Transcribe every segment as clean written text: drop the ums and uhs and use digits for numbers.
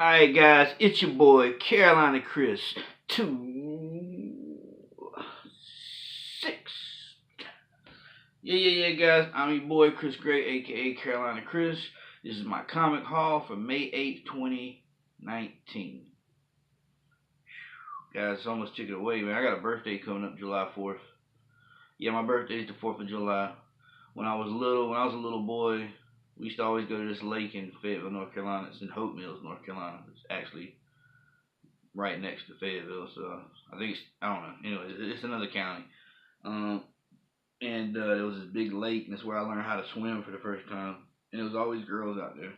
Alright guys, it's your boy CarolinaChris26. Yeah guys, I'm your boy Chris Gray, aka Carolina Chris. This is my comic haul for May 8th, 2019. Guys, it's almost took it away, man. I got a birthday coming up July 4th. Yeah, my birthday is the 4th of July. When I was a little boy, we used to always go to this lake in Fayetteville, North Carolina. It's in Hope Mills, North Carolina. It's actually right next to Fayetteville, so I think I don't know. Anyway, it's another county. There was this big lake, and that's where I learned how to swim for the first time. And it was always girls out there.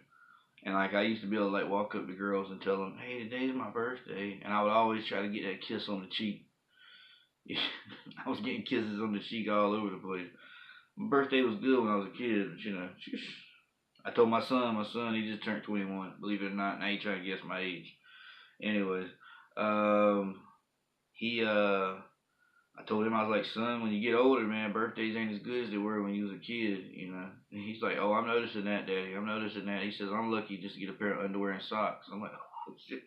And like I used to be able to like walk up to girls and tell them, "Hey, today's my birthday," and I would always try to get that kiss on the cheek. I was getting kisses on the cheek all over the place. My birthday was good when I was a kid, but you know, I told my son, he just turned 21. Believe it or not, now he trying to guess my age. Anyways, I told him, I was like, son, when you get older, man, birthdays ain't as good as they were when you was a kid, you know. And he's like, oh, I'm noticing that, Daddy. I'm noticing that. He says, I'm lucky just to get a pair of underwear and socks. I'm like, oh, shit.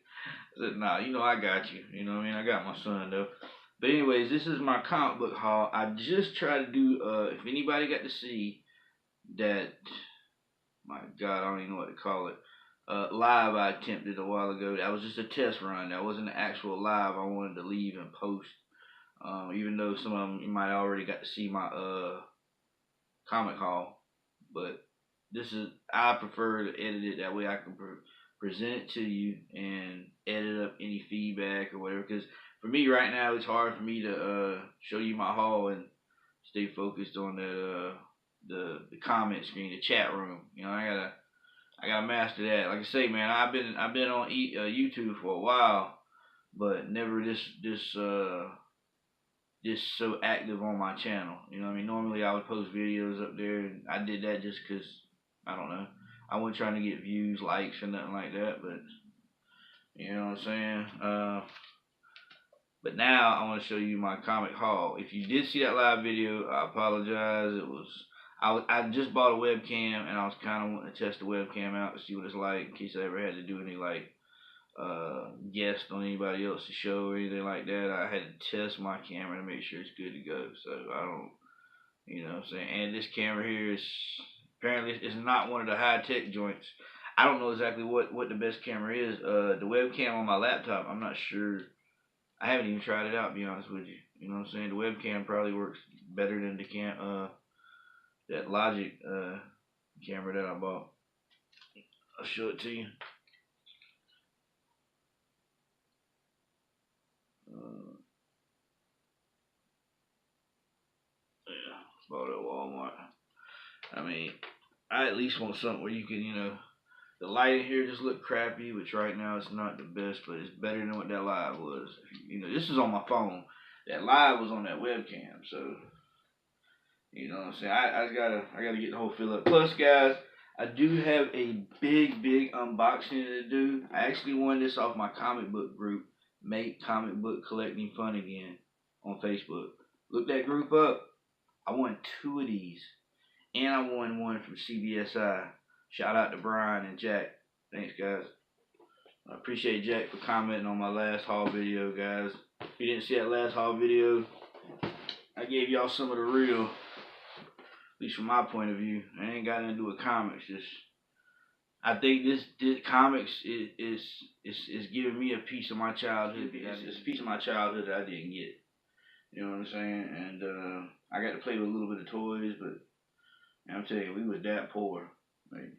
I said, nah, you know, I got you. You know what I mean? I got my son, though. But anyways, this is my comic book haul. I just tried to do, if anybody got to see that, my God, I don't even know what to call it, live I attempted a while ago. That was just a test run. That wasn't an actual live I wanted to leave and post. Even though some of them you might already got to see my comic haul, but I prefer to edit it that way I can present it to you and edit up any feedback or whatever. Because for me right now, it's hard for me to show you my haul and stay focused on the comment screen, the chat room. You know, I gotta master that. Like I say, man, I've been on YouTube for a while, but never this so active on my channel. You know what I mean? Normally I would post videos up there, and I did that just because, I don't know, I wasn't trying to get views, likes, or nothing like that, but, you know what I'm saying? But now I want to show you my comic haul. If you did see that live video, I apologize. I just bought a webcam, and I was kind of wanting to test the webcam out to see what it's like, in case I ever had to do any, like, guest on anybody else's show or anything like that. I had to test my camera to make sure it's good to go. So I don't, you know what I'm saying. And this camera here is apparently it's not one of the high tech joints. I don't know exactly what the best camera is. The webcam on my laptop, I'm not sure. I haven't even tried it out, to be honest with you. You know what I'm saying. The webcam probably works better than the that Logic camera that I bought. I'll show it to you. Yeah, bought it at Walmart. I mean, I at least want something where you can, you know, the lighting here just look crappy, which right now it's not the best, but it's better than what that live was. You know, this is on my phone. That live was on that webcam, so you know what I'm saying. I gotta get the whole feel up. Plus, guys, I do have a big unboxing to do. I actually won this off my comic book group, Make Comic Book Collecting Fun Again, on Facebook. Look that group up. I won 2 of these, and I won one from CBSI. Shout out to Brian and Jack. Thanks, guys. I appreciate Jack for commenting on my last haul video, guys. If you didn't see that last haul video, I gave y'all some of the real, at least from my point of view. I ain't got nothing to do with comics. Just, I think this comics is giving me a piece of my childhood. It's a piece of my childhood that I didn't get. You know what I'm saying? And I got to play with a little bit of toys, but I'm telling you, we was that poor. Like,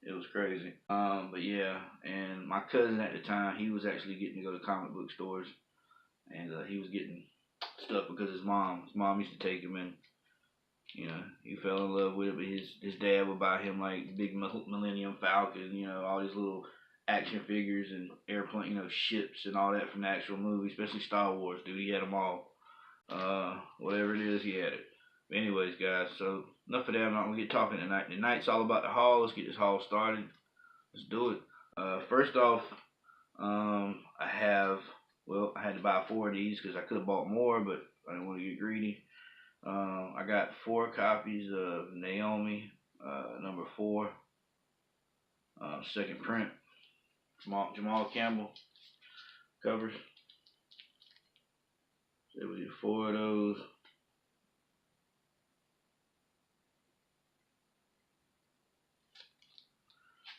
it was crazy. But yeah, and my cousin at the time, he was actually getting to go to comic book stores, and he was getting stuff because his mom used to take him, and you know, he fell in love with it. But his dad would buy him like big Millennium Falcon, you know, all these little action figures and airplane, you know, ships and all that from the actual movie, especially Star Wars, dude. He had them all. Whatever it is, he had it. But anyways, guys, so enough of that. I'm not gonna get talking tonight. Tonight's all about the haul. Let's get this haul started. Let's do it. First off, I had to buy 4 of these because I could have bought more, but I didn't want to get greedy. I got 4 copies of Naomi, number 4, second print. Jamal Campbell covers. So we did 4 of those.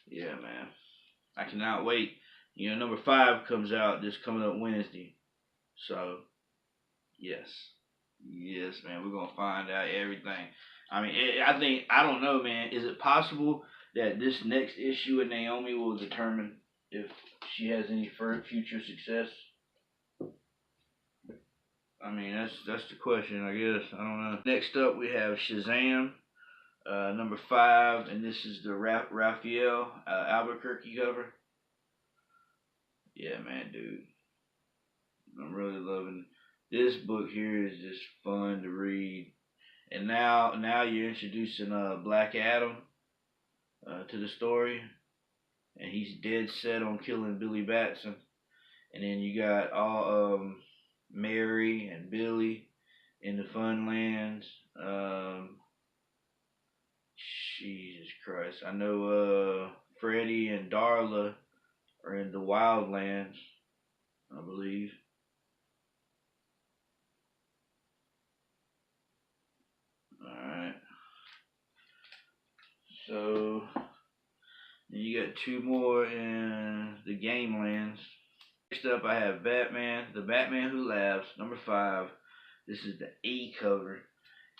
Yeah, man. I cannot wait. You know, number 5 comes out this coming up Wednesday. So, yes. Yes, man. We're going to find out everything. I mean, I don't know, man. Is it possible that this next issue of Naomi will determine if she has any future success? I mean, that's the question, I guess. I don't know. Next up, we have Shazam, number 5, and this is the Raphael Albuquerque cover. Yeah, man, dude. I'm really loving this book here. Is just fun to read. And now you're introducing Black Adam to the story, and he's dead set on killing Billy Batson. And then you got all Mary and Billy in the Funlands. Jesus Christ. I know Freddie and Darla are in the Wildlands, I believe. Alright. So, you got 2 more in the Gamelands. Next up, I have Batman, The Batman Who Laughs, number 5. This is the A cover,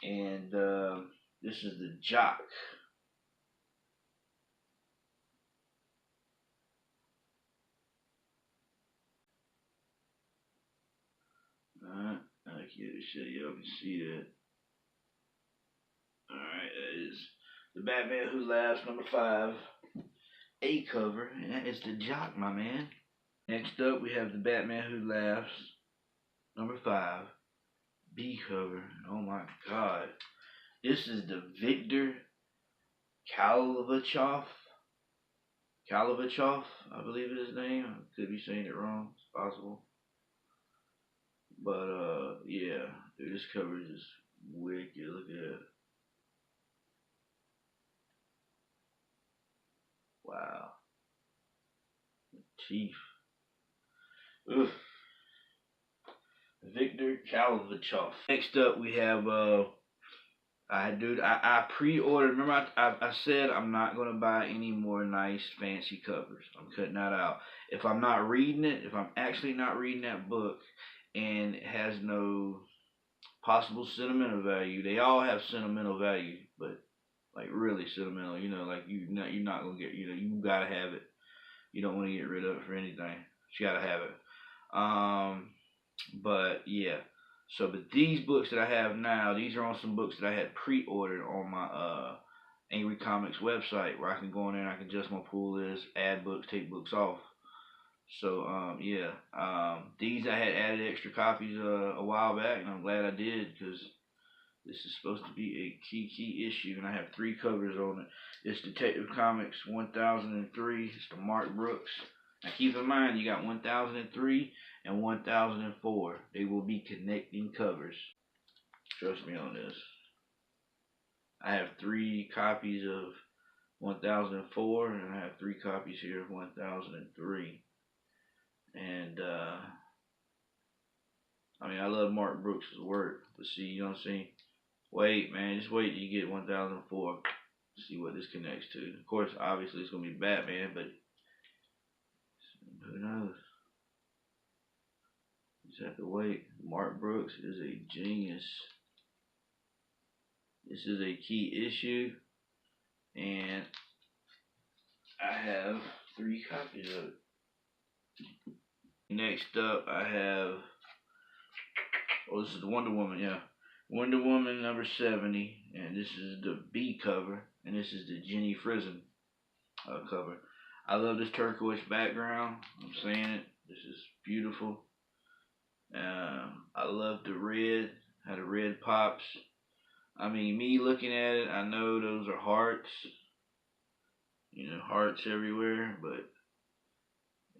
and this is the Jock. Alright, I can't show y'all can see that. Alright, that is The Batman Who Laughs, number 5. A cover, and that is the Jock, my man. Next up, we have The Batman Who Laughs, number 5. B cover. Oh my god. This is the Victor Kalivachov, I believe is his name. I could be saying it wrong. It's possible. But, yeah. Dude, this cover is just wicked. Look at it. Wow. The teeth. Ugh. Victor Kalivachov. Next up, we have, I pre-ordered. Remember, I said I'm not going to buy any more nice, fancy covers. I'm cutting that out. If I'm not reading it, if I'm actually not reading that book, and it has no possible sentimental value, they all have sentimental value, but like really sentimental. You know, like you're not gonna get. You know, you gotta have it. You don't want to get rid of it for anything. You gotta have it. But yeah. So, but these books that I have now, these are on some books that I had pre-ordered on my Angry Comics website, where I can go in there and I can adjust my pull list, add books, take books off. So, yeah. These I had added extra copies a while back, and I'm glad I did, because this is supposed to be a key issue, and I have 3 covers on it. It's Detective Comics 1003. It's the Mark Brooks. Now keep in mind, you got 1003 and 1004. They will be connecting covers. Trust me on this. I have 3 copies of 1004, and I have 3 copies here of 1003. And, I mean, I love Mark Brooks' work, but see, you know what I'm saying? Wait, man, just wait till you get 1004. See what this connects to. Of course, obviously, it's going to be Batman, but who knows? You just have to wait. Mark Brooks is a genius. This is a key issue, and I have 3 copies of it. Next up, I have, this is the Wonder Woman, yeah. Wonder Woman number 70, and this is the B cover, and this is the Jenny Frison cover. I love this turquoise background. I'm saying it. This is beautiful. I love the red, how the red pops. I mean, me looking at it, I know those are hearts. You know, hearts everywhere, but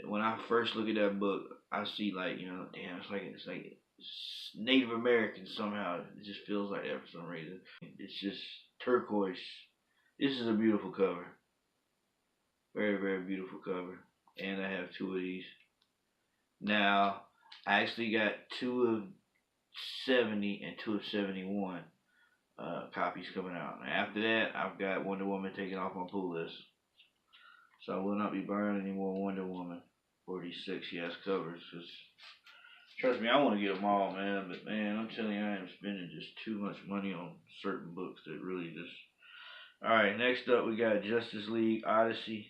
when I first look at that book, I see, like, you know, damn, it's like Native American somehow. It just feels like that for some reason. It's just turquoise. This is a beautiful cover. Very, very beautiful cover. and I have 2 of these. Now, I actually got 2 of 70 and 2 of 71 copies coming out. And after that, I've got Wonder Woman taken off my pull list. So I will not be buying any more Wonder Woman 46 yes covers. Cause trust me, I want to get them all, man. But man, I'm telling you, I am spending just too much money on certain books that really just. All right, next up we got Justice League Odyssey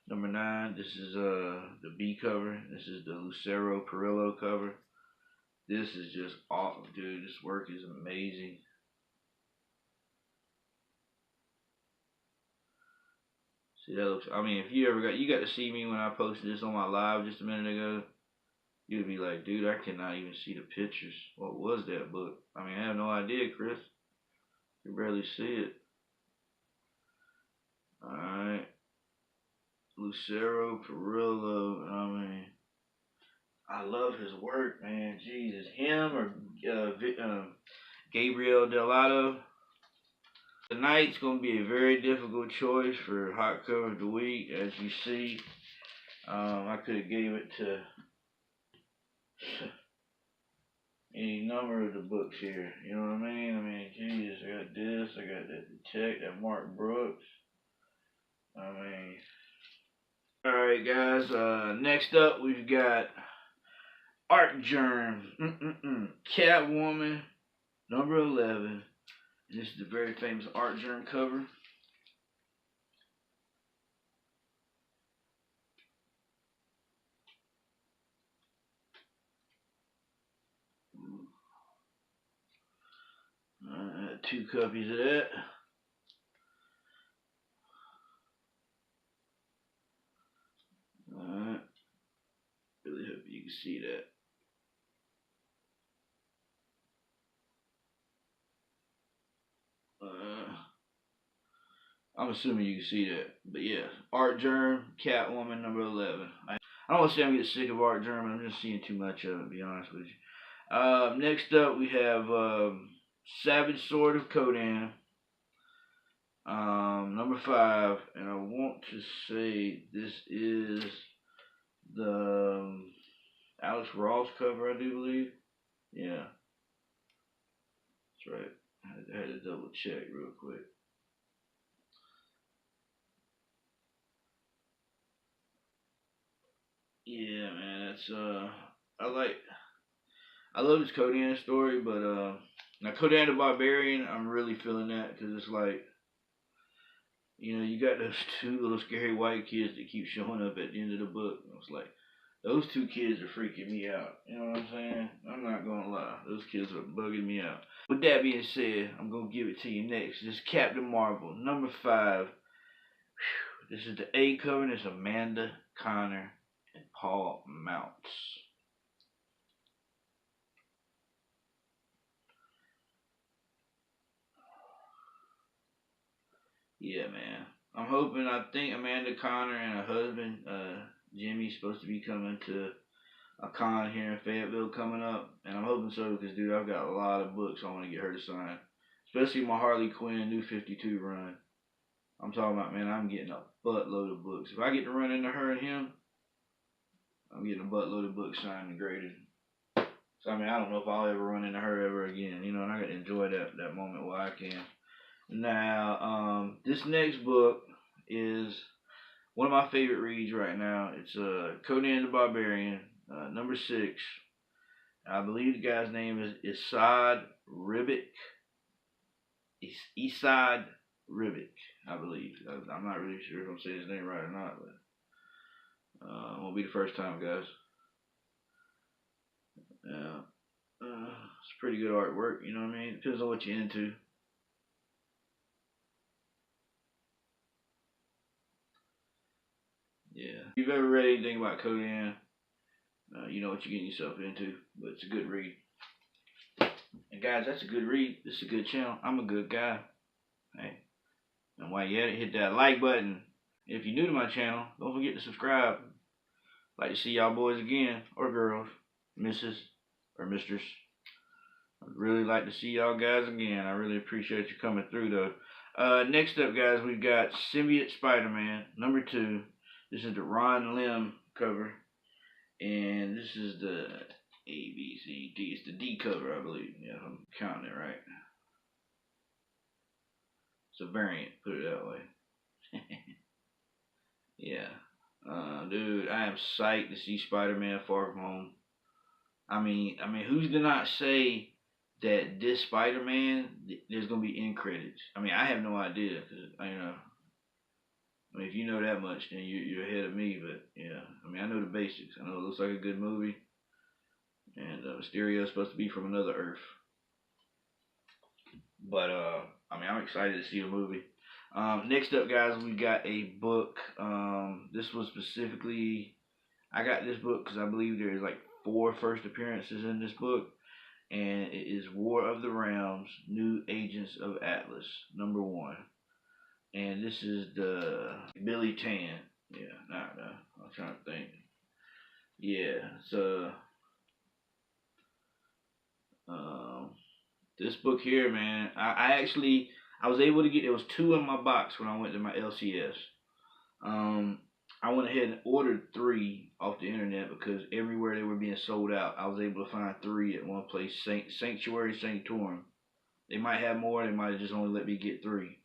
number 9. This is the B cover. This is the Lucero Perillo cover. This is just awesome, dude. This work is amazing. See, that looks, I mean, if you got to see me when I posted this on my live just a minute ago, you'd be like, dude, I cannot even see the pictures. What was that book? I mean, I have no idea, Chris. You barely see it. Alright. Lucero Perillo, I mean, I love his work, man. Jesus, him or Gabriel Delato. Tonight's going to be a very difficult choice for hot cover of the week, as you see. I could have gave it to any number of the books here. You know what I mean? I mean, Jesus, I got this, I got that Detect, that Mark Brooks. I mean, alright guys, next up we've got Art Germ, Catwoman, number 11. And this is the very famous Art Germ cover. I had 2 copies of that. Alright. Really hope you can see that. I'm assuming you can see that. But yeah, Art Germ, Catwoman, number 11. I don't want to say I'm getting sick of Art Germ. I'm just seeing too much of it, to be honest with you. Next up, we have Savage Sword of Codan, number 5. And I want to say this is the Alex Ross cover, I do believe. Yeah. That's right. I had to double check real quick. Yeah, man, that's I love this Codan story, but now Codan the Barbarian, I'm really feeling that because it's like, you know, you got those 2 little scary white kids that keep showing up at the end of the book. It's like those 2 kids are freaking me out. You know what I'm saying? I'm not gonna lie, those kids are bugging me out. With that being said, I'm gonna give it to you next. This is Captain Marvel, number 5. Whew. This is the A cover. And it's Amanda Connor and Paul Mounts. Yeah, man. I think Amanda Connor and her husband, Jimmy's supposed to be coming to a con here in Fayetteville coming up. And I'm hoping so because, dude, I've got a lot of books I want to get her to sign. Especially my Harley Quinn New 52 run. I'm talking about, man, I'm getting a buttload of books. If I get to run into her and him, I'm getting a buttload of books signed and graded. So, I mean, I don't know if I'll ever run into her ever again, you know, and I got to enjoy that moment while I can. Now, this next book is one of my favorite reads right now. It's Conan the Barbarian, number 6. I believe the guy's name is Esad Ribic. Esad Ribic, I believe. I'm not really sure if I'm saying his name right or not, but it won't be the first time, guys. Yeah, it's pretty good artwork, you know what I mean? Depends on what you're into. Yeah. If you've ever read anything about Conan, you know what you're getting yourself into, but it's a good read. And guys, that's a good read. This is a good channel. I'm a good guy. Hey, and while you're at it, hit that like button. If you're new to my channel, don't forget to subscribe. Like to see y'all boys again, or girls, missus, or mistress. I'd really like to see y'all guys again. I really appreciate you coming through, though. Next up, guys, we've got Symbiote Spider-Man, number 2. This is the Ron Lim cover, and this is the A, B, C, D. It's the D cover, I believe. Yeah, if I'm counting it right. It's a variant, put it that way. Yeah. Dude, I am psyched to see Spider-Man Far From Home. I mean, who's to not say that this Spider-Man, there's gonna be end credits? I mean, I have no idea, cause I mean, if you know that much, then you're ahead of me. But yeah, I mean, I know the basics. I know it looks like a good movie, and Mysterio is supposed to be from another Earth. But I mean, I'm excited to see the movie. Next up, guys, we got a book. This was specifically, I got this book because I believe there's like 4 first appearances in this book, and it is War of the Realms: New Agents of Atlas, #1. And this is the Billy Tan. Yeah, I'm trying to think. Yeah, so this book here, man, I was able to get, there was 2 in my box when I went to my LCS. I went ahead and ordered 3 off the internet because everywhere they were being sold out, I was able to find 3 at one place, Sanctuary Sanctorum. They might have more, they might have just only let me get 3.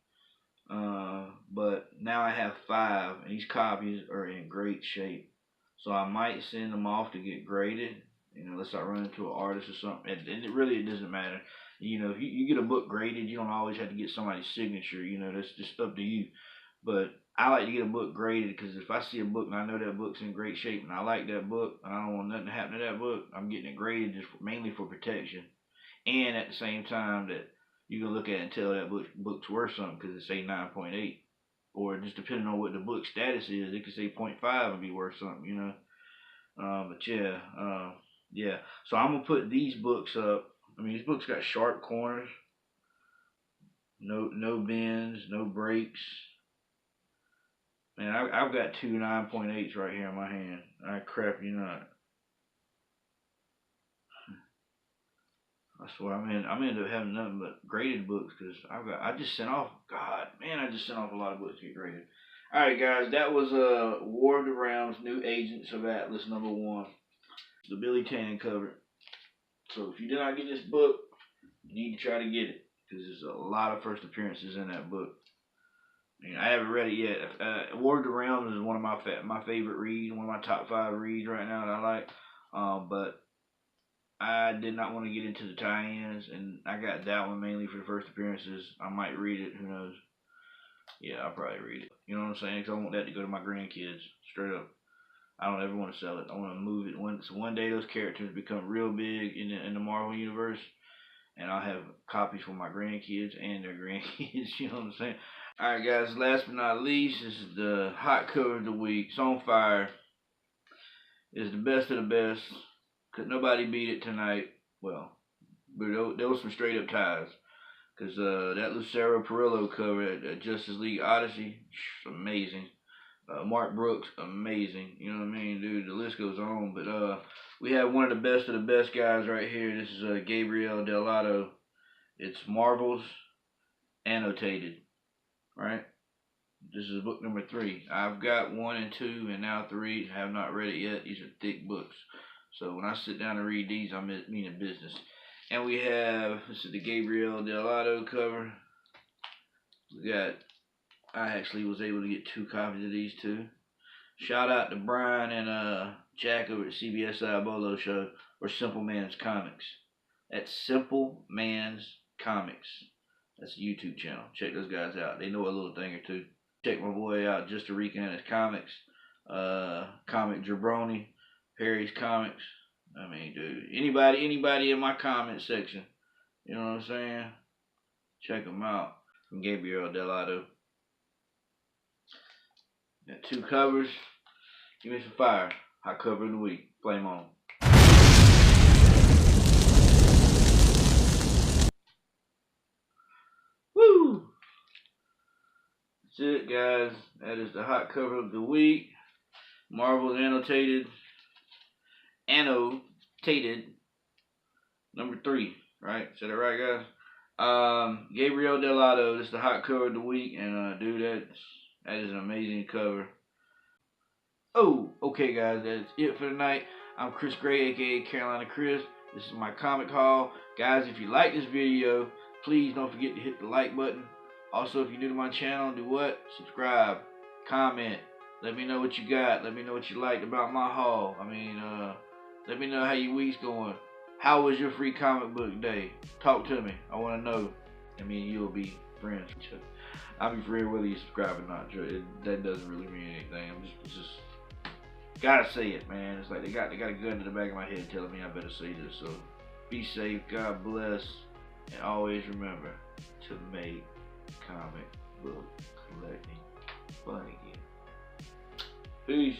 But now I have 5, and these copies are in great shape. So I might send them off to get graded, unless I run into an artist or something. And it doesn't matter. If you get a book graded, you don't always have to get somebody's signature. That's just up to you. But I like to get a book graded because if I see a book and I know that book's in great shape and I like that book and I don't want nothing to happen to that book, I'm getting it graded just mainly for protection. And at the same time that you can look at it and tell that book's worth something because it say 9.8. Or just depending on what the book status is, it could say 0.5 and be worth something, But yeah. So I'm going to put these books up. I mean, these books got sharp corners. No bends, no breaks. Man, I've got 2 9.8s right here in my hand. I crap you not. I swear, I'm ended up having nothing but graded books because I just sent off a lot of books to get graded. All right, guys, that was War of the Realms: New Agents of Atlas #1, the Billy Tan cover. So if you did not get this book, you need to try to get it because there's a lot of first appearances in that book. I haven't read it yet. War of the Realms is one of my favorite reads, one of my top 5 reads right now that I like. But I did not want to get into the tie-ins, and I got that one mainly for the first appearances. I might read it, who knows. Yeah, I'll probably read it. You know what I'm saying? Because I want that to go to my grandkids, straight up. I don't ever want to sell it. I want to move it. One day those characters become real big in the Marvel Universe, and I'll have copies for my grandkids and their grandkids, you know what I'm saying? Alright, guys, last but not least, this is the hot cover of the week. It's on fire. It's the best of the best. Could nobody beat it tonight. Well, but there was some straight up ties. Because that Lucero Perillo cover at Justice League Odyssey, amazing. Mark Brooks, amazing. You know what I mean, dude? The list goes on. But we have one of the best guys right here. This is Gabriel Delato. It's Marvel's Annotated, right? This is book number 3. I've got 1 and 2 and now 3. I have not read it yet. These are thick books. So when I sit down and read these, I'm meaning business. And we have, this is the Gabriel Delato cover. I actually was able to get 2 copies of these too. Shout out to Brian and Jack over at CBSI Bolo Show, or Simpleman's Comics. That's Simpleman's Comics. That's a YouTube channel. Check those guys out. They know a little thing or two. Check my boy out, just a RICAN and his comics. Comic Jabroni, Perry's Comics. I mean, dude, anybody in my comment section, you know what I'm saying? Check them out. From Gabriel Delato. Got 2 covers. Give me some fire. Hot cover of the week. Flame on. Woo! That's it, guys. That is the hot cover of the week. Marvel's Annotated number 3, right? Said it right, guys? Gabriel Delato, this is the hot cover of the week, and dude, that is an amazing cover. Oh, okay, guys, that's it for tonight. I'm Chris Gray, aka Carolina Chris. This is my comic haul. Guys, if you like this video, please don't forget to hit the like button. Also, if you're new to my channel, do what? Subscribe, comment, let me know what you got. Let me know what you liked about my haul. Let me know how your week's going. How was your free comic book day? Talk to me. I want to know. You'll be friends. I'll be for real whether you subscribe or not. That doesn't really mean anything. I'm just gotta say it, man. It's like they got a gun to the back of my head telling me I better say this. So be safe, God bless, and always remember to make comic book collecting fun again. Peace.